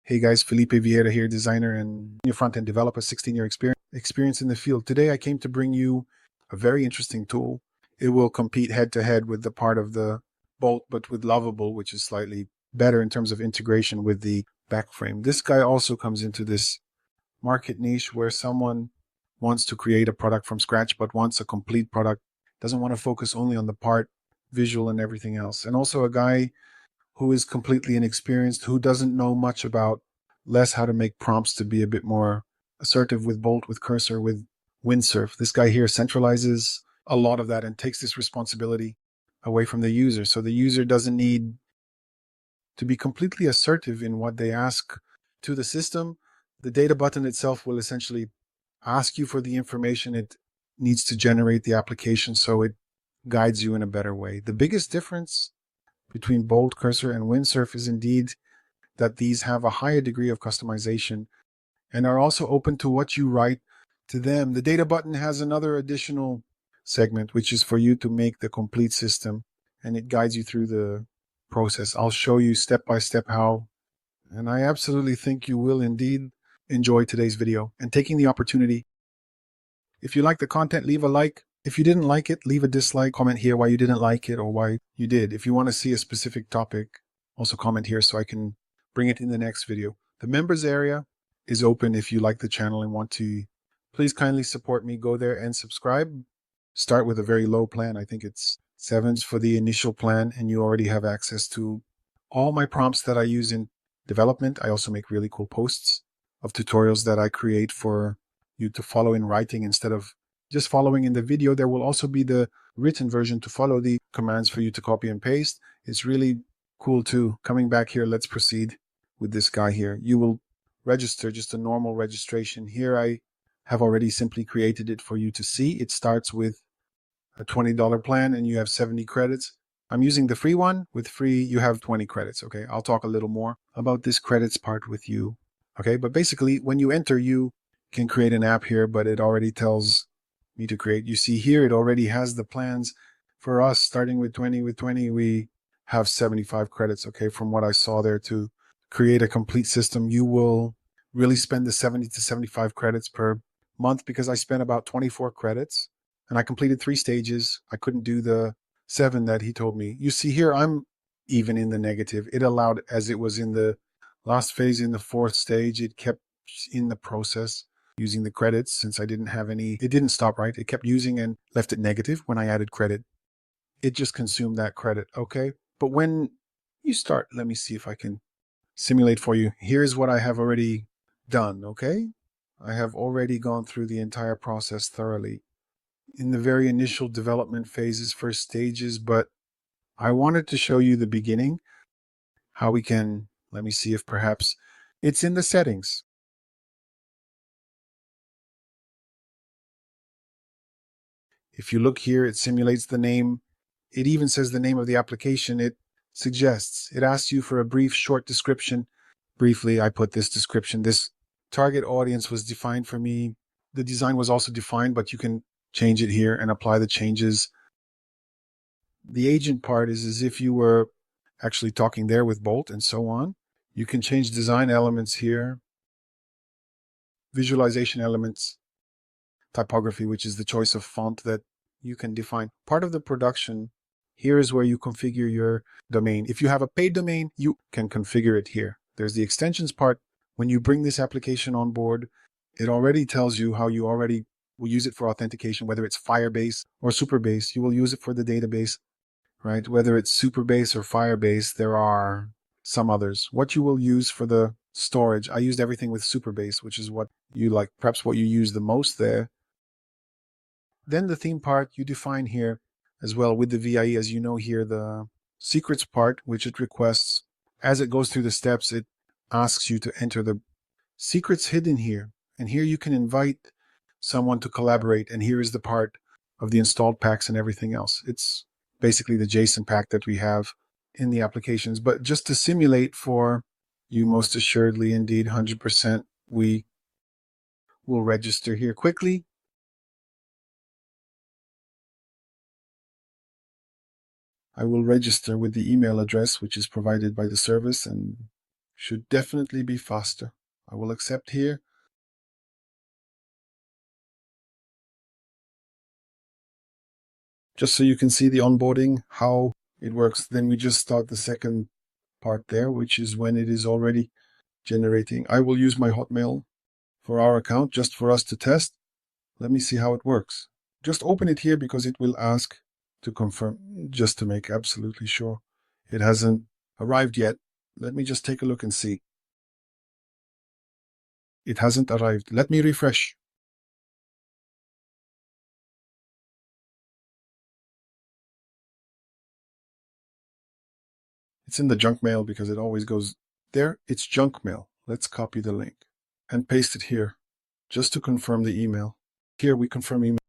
Hey guys, Felipe Vieira here, designer and new front-end developer, 16-year experience in the field. Today I came to bring you a very interesting tool. It will compete head-to-head with the part of the Bolt, but with Lovable, which is slightly better in terms of integration with the backframe. This guy also comes into this market niche where someone wants to create a product from scratch, but wants a complete product, doesn't want to focus only on the part, visual and everything else. And also a guy who is completely inexperienced, who doesn't know much about less how to make prompts to be a bit more assertive with Bolt, with Cursor, with Windsurf. This guy here centralizes a lot of that and takes this responsibility away from the user. So the user doesn't need to be completely assertive in what they ask to the system. The data button itself will essentially ask you for the information it needs to generate the application, so it guides you in a better way. The biggest difference between Bolt, Cursor, and Windsurf is indeed that these have a higher degree of customization and are also open to what you write to them. The data button has another additional segment, which is for you to make the complete system, and it guides you through the process. I'll show you step by step how, and I absolutely think you will indeed enjoy today's video. And taking the opportunity, if you like the content, leave a like. If you didn't like it, leave a dislike. Comment here why you didn't like it or why you did. If you want to see a specific topic, also comment here so I can bring it in the next video. The members area is open if you like the channel and want to please kindly support me. Go there and subscribe. Start with a very low plan. I think it's $7 for the initial plan, and you already have access to all my prompts that I use in development. I also make really cool posts of tutorials that I create for you to follow in writing instead of just following in the video. There will also be the written version to follow the commands for you to copy and paste. It's really cool too. Coming back here, let's proceed with this guy here. You will register, just a normal registration. Here I have already simply created it for you to see. It starts with a $20 plan and you have 70 credits. I'm using the free one. With free, you have 20 credits. Okay, I'll talk a little more about this credits part with you. Okay, but basically when you enter, you can create an app here, but it already tells me to create. You see here, it already has the plans for us starting with 20. With 20, we have 75 credits. Okay, from what I saw there, to create a complete system, you will really spend the 70 to 75 credits per month, because I spent about 24 credits and I completed 3 stages. I couldn't do the 7 that he told me. You see here, I'm even in the negative. It allowed, as it was in the last phase, in the 4th stage, it kept in the process using the credits. Since I didn't have any, it didn't stop, right? It kept using and left it negative when I added credit. It just consumed that credit, okay? But when you start, let me see if I can simulate for you. Here's what I have already done, okay? I have already gone through the entire process thoroughly in the very initial development phases, first stages, but I wanted to show you the beginning, how we can, let me see if perhaps it's in the settings. If you look here, it simulates the name. It even says the name of the application it suggests. It asks you for a brief, short description. Briefly, I put this description. This target audience was defined for me. The design was also defined, but you can change it here and apply the changes. The agent part is as if you were actually talking there with Bolt and so on. You can change design elements here, visualization elements, typography, which is the choice of font that you can define. Part of the production, here is where you configure your domain. If you have a paid domain, you can configure it here. There's the extensions part. When you bring this application on board, it already tells you how you already will use it for authentication, whether it's Firebase or Superbase. You will use it for the database, right? Whether it's Superbase or Firebase, there are some others. What you will use for the storage, I used everything with Superbase, which is what you like, perhaps what you use the most there. Then the theme part you define here as well with the VIE. As you know here, the secrets part, which it requests, as it goes through the steps, it asks you to enter the secrets hidden here. And here you can invite someone to collaborate. And here is the part of the installed packs and everything else. It's basically the JSON pack that we have in the applications. But just to simulate for you, most assuredly, indeed, 100%, we will register here quickly. I will register with the email address which is provided by the service and should definitely be faster. I will accept here. Just so you can see the onboarding, how it works. Then we just start the second part there, which is when it is already generating. I will use my Hotmail for our account just for us to test. Let me see how it works. Just open it here because it will ask to confirm, just to make absolutely sure it hasn't arrived yet. Let me just take a look and see. It hasn't arrived. Let me refresh. It's in the junk mail because it always goes there. It's junk mail. Let's copy the link and paste it here just to confirm the email. Here we confirm email.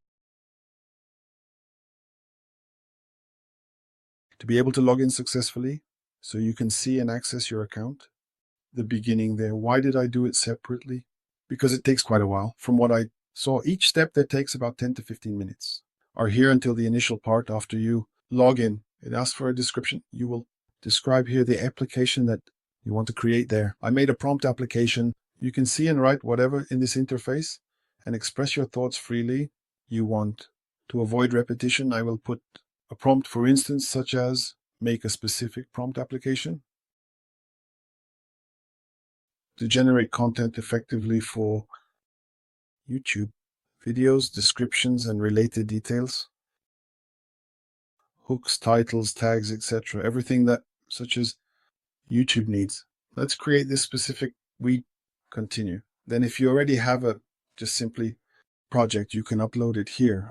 To be able to log in successfully so you can see and access your account. The beginning there. Why did I do it separately? Because it takes quite a while. From what I saw, each step that takes about 10 to 15 minutes are here until the initial part after you log in. It asks for a description. You will describe here the application that you want to create there. I made a prompt application. You can see and write whatever in this interface and express your thoughts freely you want. To avoid repetition, I will put a prompt, for instance, such as make a specific prompt application to generate content effectively for YouTube, videos, descriptions, and related details, hooks, titles, tags, etc. Everything that such as YouTube needs. Let's create this specific. We continue. Then if you already have a just simply project, you can upload it here.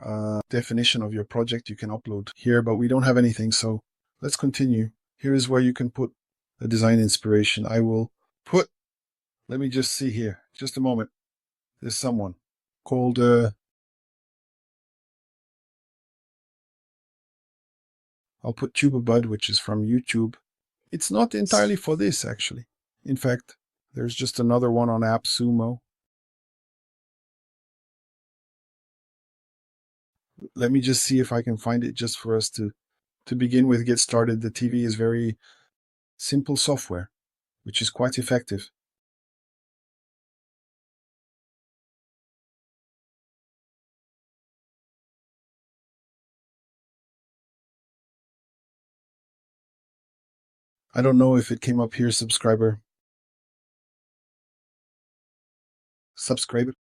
Definition of your project you can upload here, but we don't have anything, so let's continue. Here is where you can put a design inspiration. I will put, let me just see here, just a moment. There's someone called I'll put Tubabud, which is from YouTube. It's not entirely for this, actually. In fact, there's just another one on AppSumo. Let me just see if I can find it just for us to begin with, get started. The TV is very simple software, which is quite effective. I don't know if it came up here, subscriber. Subscribe.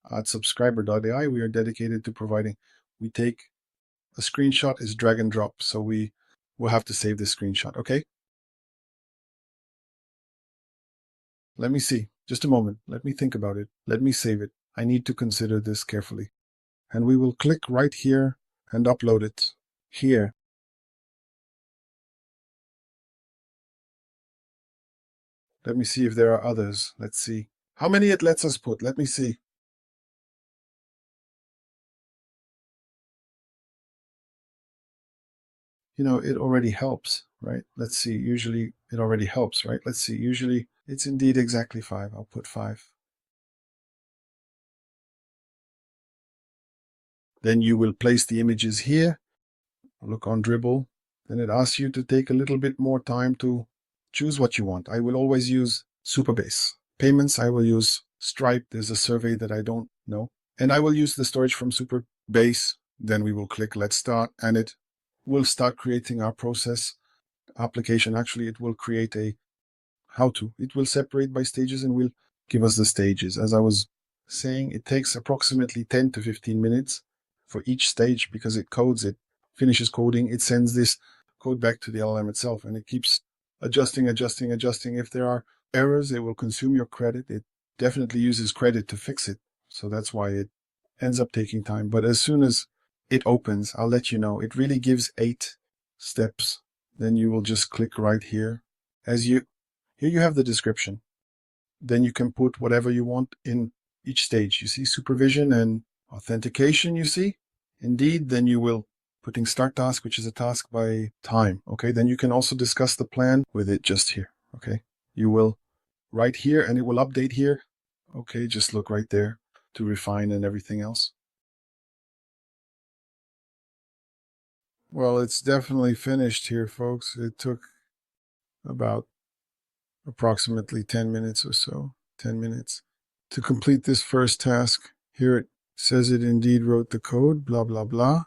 At subscriber.ai, we are dedicated to providing. We take a screenshot is drag and drop, so we will have to save this screenshot, okay? Let me see. Just a moment. Let me think about it. Let me save it. I need to consider this carefully. And we will click right here and upload it here. Let me see if there are others. Let's see. How many it lets us put? Let me see. You know, it already helps, right? Let's see. Usually it already helps, right? Let's see. Usually it's indeed exactly 5. I'll put 5. Then you will place the images here. Look on Dribble. Then it asks you to take a little bit more time to choose what you want. I will always use Supabase. Payments, I will use Stripe. There's a survey that I don't know. And I will use the storage from Supabase. Then we will click Let's Start, and it will start creating our process application. Actually, it will create a how-to. It will separate by stages and will give us the stages. As I was saying, it takes approximately 10 to 15 minutes for each stage because it codes it, finishes coding, it sends this code back to the LLM itself, and it keeps adjusting. If there are errors, it will consume your credit. It definitely uses credit to fix it. So that's why it ends up taking time. But as soon as it opens, I'll let you know. It really gives 8 steps. Then you will just click right here. Here you have the description. Then you can put whatever you want in each stage. You see supervision and authentication, you see? Indeed, then you will putting start task, which is a task by time. Okay, then you can also discuss the plan with it just here. Okay, you will write here and it will update here. Okay, just look right there to refine and everything else. Well, it's definitely finished here, folks. It took about approximately 10 minutes or so, 10 minutes to complete this first task. Here it says it indeed wrote the code, blah, blah, blah,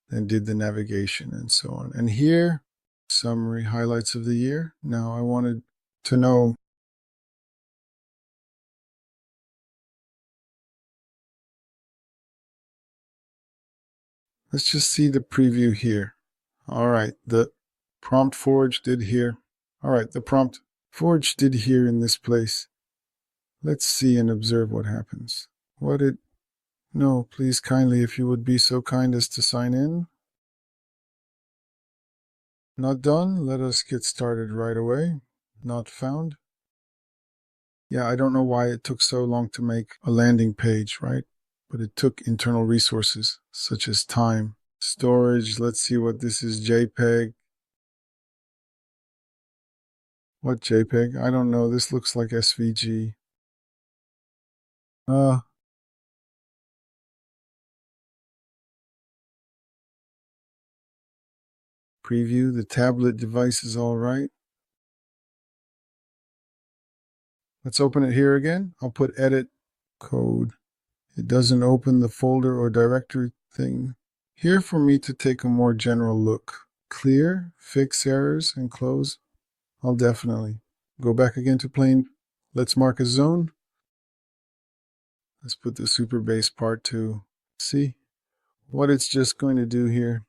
and did the navigation and so on. And here, summary highlights of the year. Now I wanted to know, let's just see the preview here. All right, the prompt forge did here. All right, the prompt forge did here in this place. Let's see and observe what happens. No, please kindly, if you would be so kind as to sign in. Not done. Let us get started right away. Not found. Yeah, I don't know why it took so long to make a landing page, right? But it took internal resources, such as time. Storage, let's see what this is, JPEG. What JPEG? I don't know. This looks like SVG. Preview, the tablet device is all right. Let's open it here again. I'll put edit code. It doesn't open the folder or directory thing. Here for me to take a more general look. Clear, fix errors, and close. I'll definitely go back again to plain. Let's mark a zone. Let's put the super base part to see what it's just going to do here.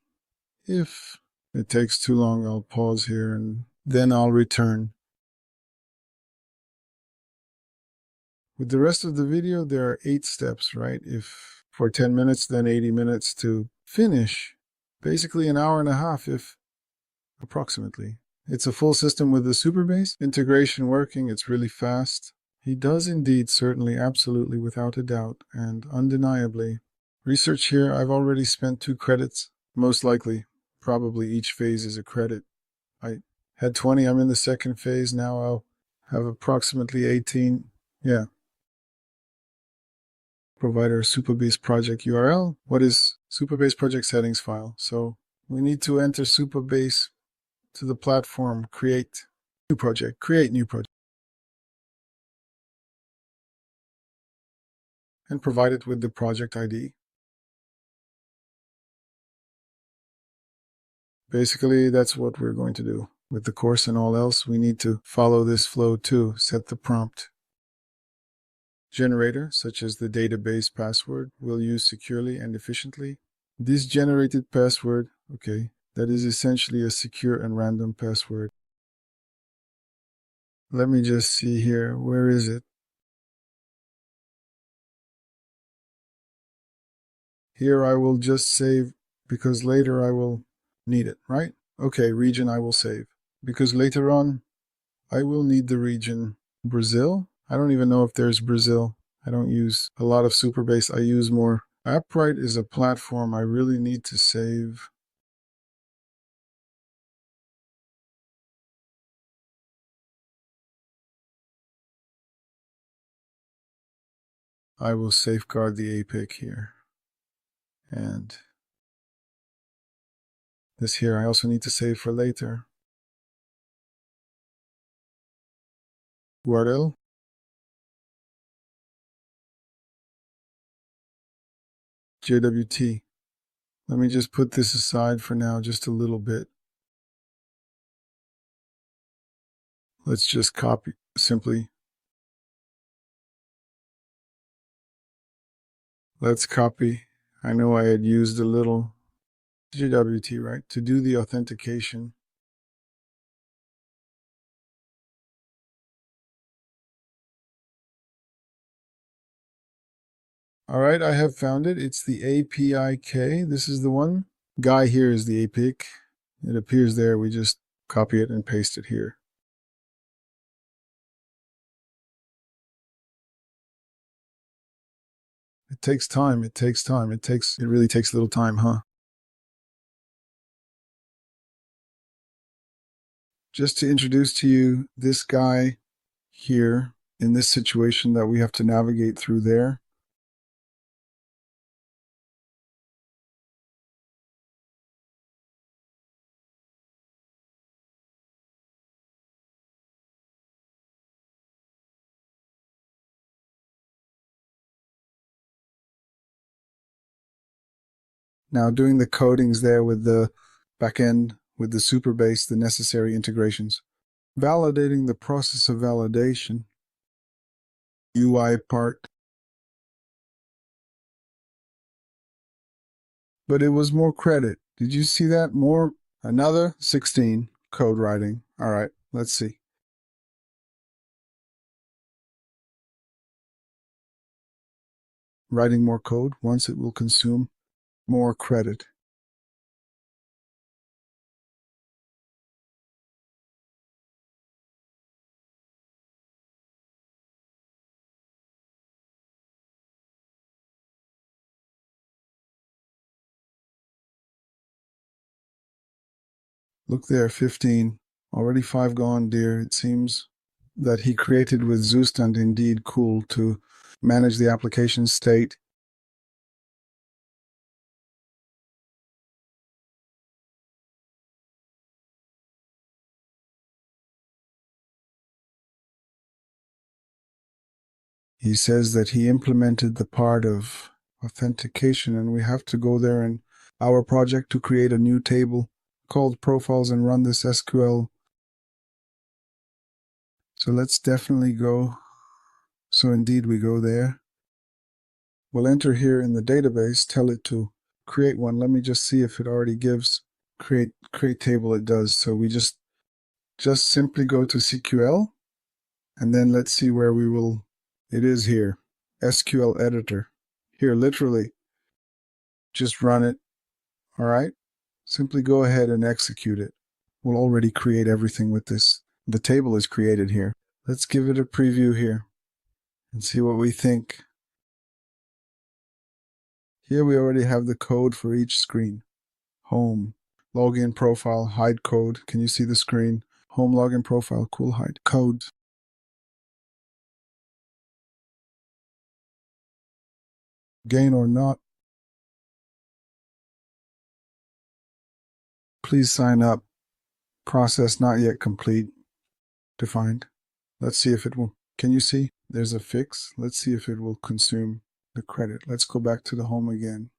If it takes too long, I'll pause here and then I'll return. With the rest of the video, there are 8 steps, right? If for 10 minutes, then 80 minutes to finish. Basically an hour and a half, if approximately. It's a full system with the super base. Integration working, it's really fast. He does indeed, certainly, absolutely, without a doubt, and undeniably. Research here, I've already spent 2 credits. Most likely, probably each phase is a credit. I had 20, I'm in the second phase, now I'll have approximately 18. Yeah. Provider Supabase project URL. What is Supabase project settings file? So we need to enter Supabase to the platform, create new project, and provide it with the project ID. Basically, that's what we're going to do. With the course and all else, we need to follow this flow too. Set the prompt. Generator, such as the database password, will use securely and efficiently. This generated password, okay, that is essentially a secure and random password. Let me just see here. Where is it? Here I will just save because later I will need it, right? Okay, region I will save because later on I will need the region Brazil. I don't even know if there's Brazil. I don't use a lot of Superbase. I use more. Apprite is a platform I really need to save. I will safeguard the APIC here. And this here I also need to save for later. URL. JWT. Let me just put this aside for now, just a little bit. Let's just copy simply. Let's copy. I know I had used a little JWT, right, to do the authentication. All right, I have found it. It's the APIK. This is the one. Guy here is the APIC. It appears there. We just copy it and paste it here. It takes time. It takes time. It really takes a little time, huh? Just to introduce to you this guy here in this situation that we have to navigate through there. Now doing the codings there with the backend, with the Superbase, the necessary integrations. Validating the process of validation. UI part. But it was more credit. Did you see that? More, another 16 code writing. All right, let's see. Writing more code, once it will consume more credit. Look there, 15. Already 5 gone, dear. It seems that he created with Zustand indeed cool to manage the application state. He says that he implemented the part of authentication, and we have to go there in our project to create a new table called profiles and run this SQL. So let's definitely go. So indeed we go there. We'll enter here in the database, tell it to create one. Let me just see if it already gives create table. It does. So we just simply go to CQL, and then let's see where we will. It is here, SQL editor. Here, literally, just run it. All right. Simply go ahead and execute it. We'll already create everything with this. The table is created here. Let's give it a preview here and see what we think. Here we already have the code for each screen. Home, login profile, hide code. Can you see the screen? Home, login profile, cool, hide code. Gain or not. Please sign up. Process not yet complete. Defined. Let's see if it will. Can you see? There's a fix. Let's see if it will consume the credit. Let's go back to the home again.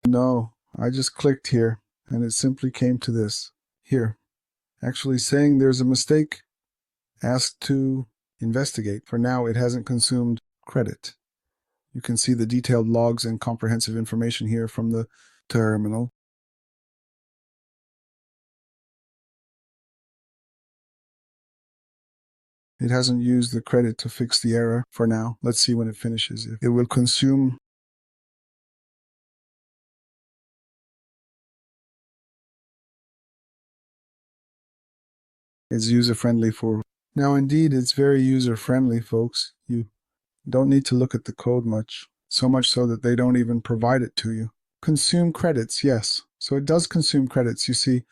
No, I just clicked here and it simply came to this. Here, actually saying there's a mistake. Asked to investigate. For now, it hasn't consumed credit. You can see the detailed logs and comprehensive information here from the terminal. It hasn't used the credit to fix the error for now. Let's see when it finishes. If it will consume. It's user-friendly for. Now, indeed, it's very user-friendly, folks. You don't need to look at the code much. So much so that they don't even provide it to you. Consume credits, yes. So it does consume credits, you see,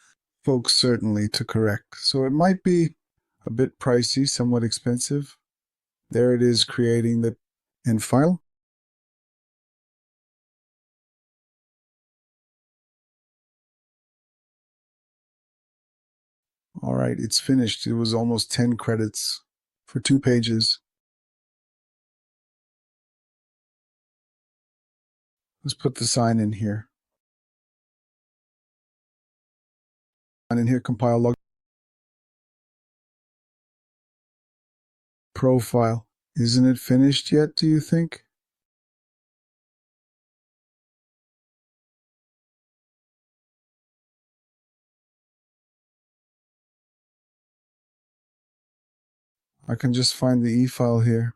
folks, certainly to correct. So it might be a bit pricey, somewhat expensive. There it is creating the end file. All right, it's finished. It was almost 10 credits for 2 pages. Let's put the sign in here. And in here, compile log profile. Isn't it finished yet, do you think? I can just find the E file here.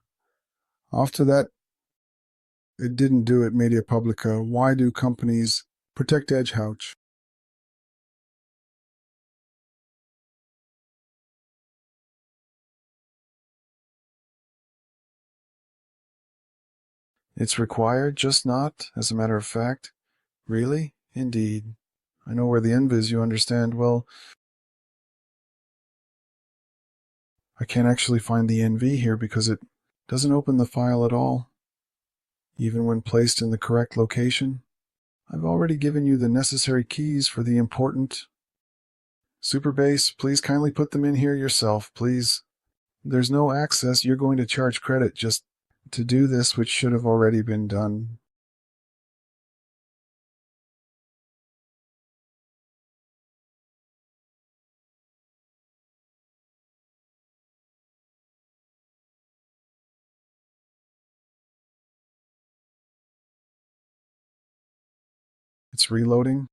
After that, it didn't do it, Media Publica. Why do companies protect EdgeHouch? It's required, just not, as a matter of fact. Really? Indeed. I know where the env is, you understand. Well, I can't actually find the NV here because it doesn't open the file at all, even when placed in the correct location. I've already given you the necessary keys for the important Superbase. Please kindly put them in here yourself, please. There's no access. You're going to charge credit just to do this, which should have already been done. It's reloading.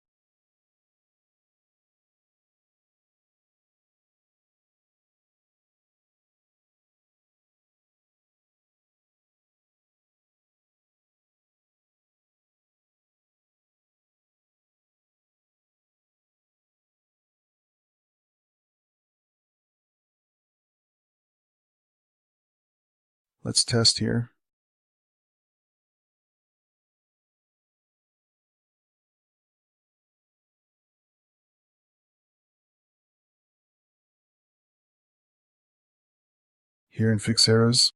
Let's test here. Here in Fix Errors.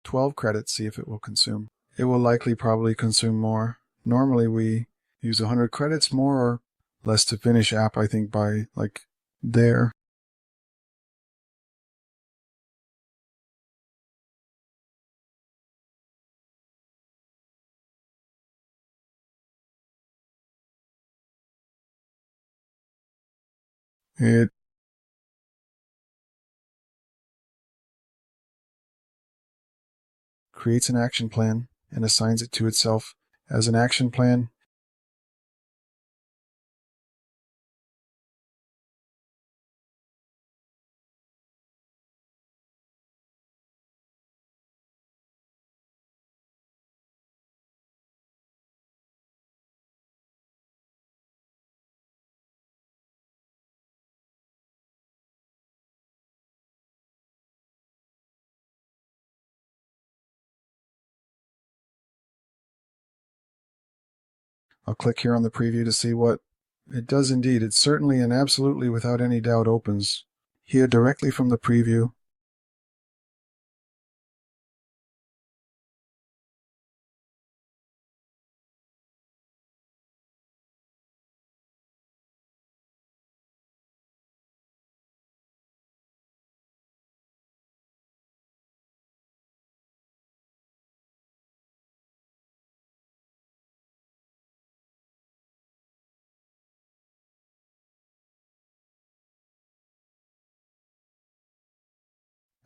$12 credits, see if it will consume. It will likely probably consume more. Normally we use 100 credits, more or less to finish app, I think by like there. It creates an action plan and assigns it to itself as an action plan. I'll click here on the preview to see what it does indeed. It certainly and absolutely without any doubt opens here directly from the preview.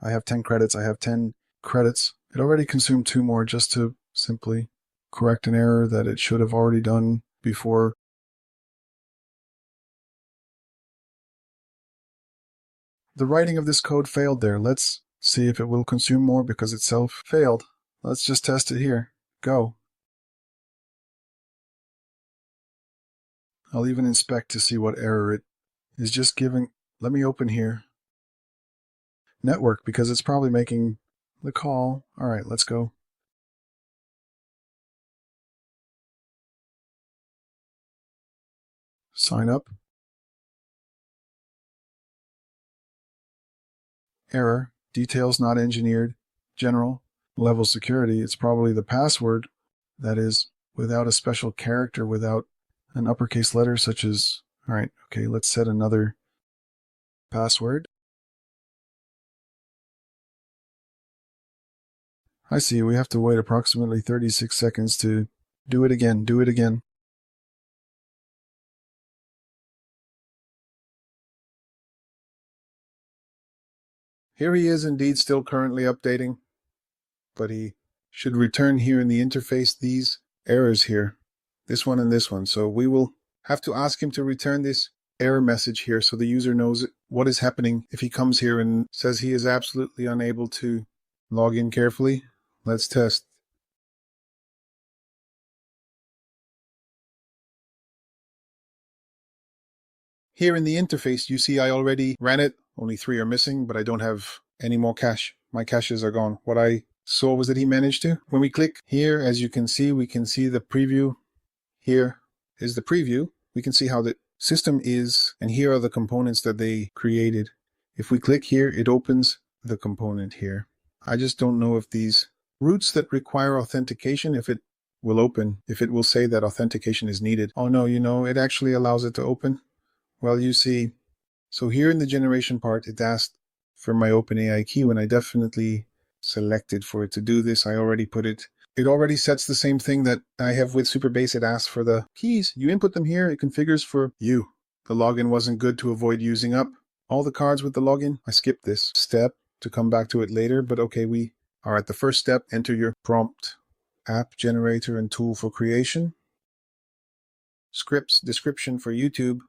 I have 10 credits. I have 10 credits. It already consumed 2 more just to simply correct an error that it should have already done before. The writing of this code failed there. Let's see if it will consume more because itself failed. Let's just test it here. Go. I'll even inspect to see what error it is just giving. Let me open here. Network, because it's probably making the call. All right, let's go. Sign up. Error. Details not engineered. General. Level security. It's probably the password that is without a special character, without an uppercase letter such as, all right, okay, let's set another password. I see, we have to wait approximately 36 seconds to do it again, do it again. Here he is indeed still currently updating, but he should return here in the interface these errors here, this one and this one. So we will have to ask him to return this error message here so the user knows what is happening if he comes here and says he is absolutely unable to log in carefully. Let's test. Here in the interface, you see I already ran it. Only 3 are missing, but I don't have any more cache. My caches are gone. What I saw was that he managed to. When we click here, as you can see, we can see the preview. Here is the preview. We can see how the system is, and here are the components that they created. If we click here, it opens the component here. I just don't know if these routes that require authentication, if it will open, if it will say that authentication is needed. Oh no, it actually allows it to open. Well, you see, so here in the generation part, it asked for my OpenAI key when I definitely selected for it to do this. I already put it It already sets the same thing that I have with Superbase. It asks for the keys. You input them here. It configures for you. The login wasn't good to avoid using up all the cards with the login. I skipped this step to come back to it later, but okay, we are at the first step. Enter your prompt, app generator, and tool for creation. Scripts, description for YouTube.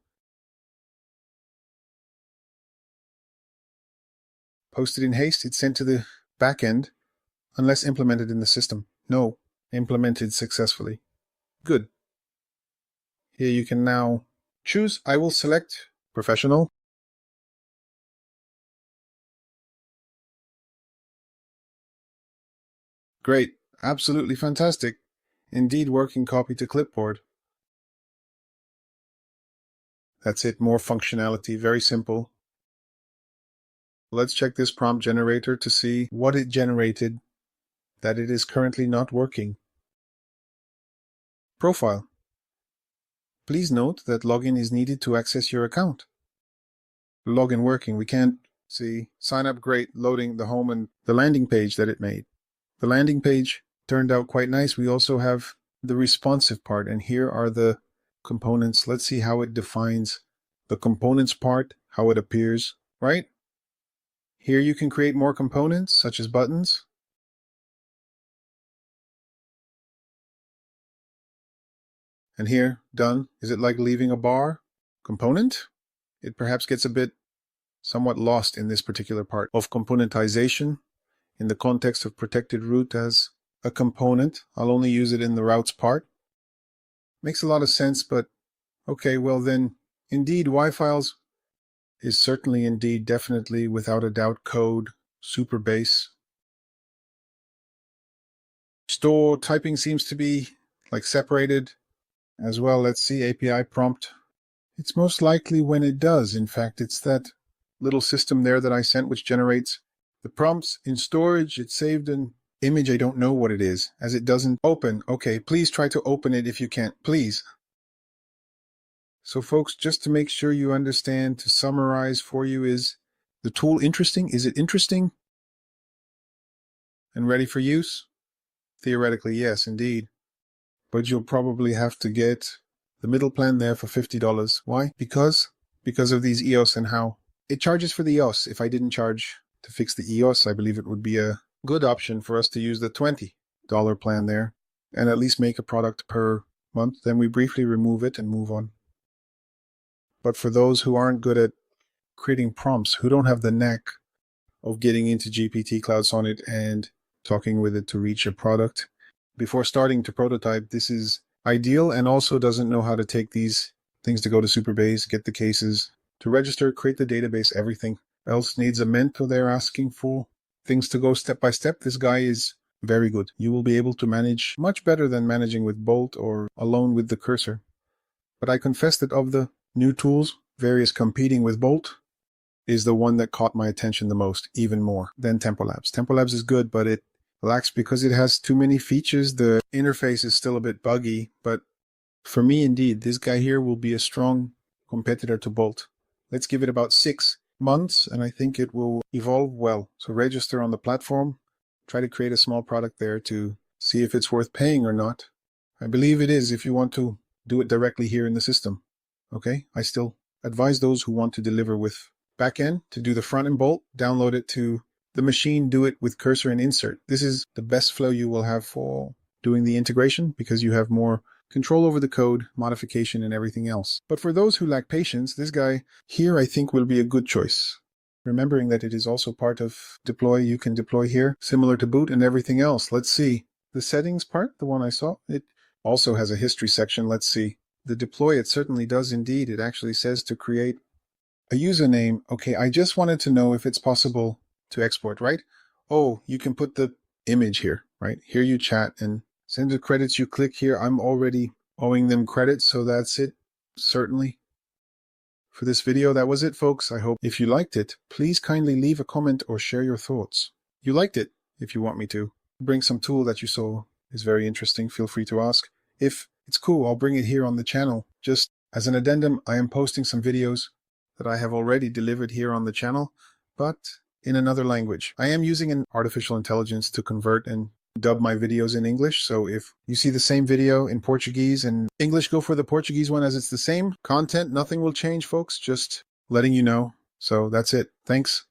Posted in haste. It's sent to the backend unless implemented in the system. No, implemented successfully. Good. Here you can now choose. I will select professional. Great. Absolutely fantastic. Indeed, working copy to clipboard. That's it. More functionality. Very simple. Let's check this prompt generator to see what it generated that it is currently not working. Profile. Please note that login is needed to access your account. Login working. We can't see. Sign up. Great. Loading the home and the landing page that it made. The landing page turned out quite nice. We also have the responsive part, and here are the components. Let's see how it defines the components part, how it appears, right? Here you can create more components, such as buttons. And here, done. Is it like leaving a bar component? It perhaps gets a bit somewhat lost in this particular part of componentization in the context of protected route as a component. I'll only use it in the routes part. Makes a lot of sense, but okay, well then, indeed, Y files is certainly, indeed, definitely, without a doubt, code, Superbase. Store typing seems to be like separated as well. Let's see, API prompt. It's most likely when it does. In fact, it's that little system there that I sent which generates the prompts in storage. It's saved an image. I don't know what it is, as it doesn't open. Okay, please try to open it if you can't, please. So folks, just to make sure you understand, to summarize for you, is the tool interesting? Is it interesting and ready for use? Theoretically, yes, indeed. But you'll probably have to get the middle plan there for $50. Why? Because of these EOS and how it charges for the EOS. If I didn't charge to fix the EOS, I believe it would be a good option for us to use the $20 plan there and at least make a product per month. Then we briefly remove it and move on. But for those who aren't good at creating prompts, who don't have the knack of getting into GPT Cloud Sonnet and talking with it to reach a product, before starting to prototype, this is ideal, and also doesn't know how to take these things to go to Superbase, get the cases, to register, create the database, everything else needs a mentor. They're asking for things to go step by step. This guy is very good. You will be able to manage much better than managing with Bolt or alone with the cursor. But I confess that of the new tools, various competing with Bolt, is the one that caught my attention the most, even more than Tempo Labs. Tempo Labs is good, but it lacks because it has too many features. The interface is still a bit buggy, but for me, indeed, this guy here will be a strong competitor to Bolt. Let's give it about 6 months, and I think it will evolve well. So register on the platform, try to create a small product there to see if it's worth paying or not. I believe it is if you want to do it directly here in the system. Okay, I still advise those who want to deliver with backend to do the front end Bolt, download it to the machine, do it with cursor and insert. This is the best flow you will have for doing the integration because you have more control over the code, modification, and everything else. But for those who lack patience, this guy here I think will be a good choice. Remembering that it is also part of deploy, you can deploy here, similar to boot and everything else. Let's see. The settings part, the one I saw, it also has a history section. Let's see. The deploy, it certainly does indeed. It actually says to create a username. Okay, I just wanted to know if it's possible to export, right? Oh, you can put the image here, right? Here you chat and send the credits. You click here. I'm already owing them credits, so that's it. Certainly. For this video, that was it, folks. I hope if you liked it, please kindly leave a comment or share your thoughts. You liked it, if you want me to. Bring some tool that you saw is very interesting. Feel free to ask. If it's cool, I'll bring it here on the channel. Just as an addendum, I am posting some videos that I have already delivered here on the channel, but in another language. I am using an artificial intelligence to convert and dub my videos in English. So if you see the same video in Portuguese and English, go for the Portuguese one as it's the same content. Nothing will change, folks. Just letting you know. So that's it. Thanks.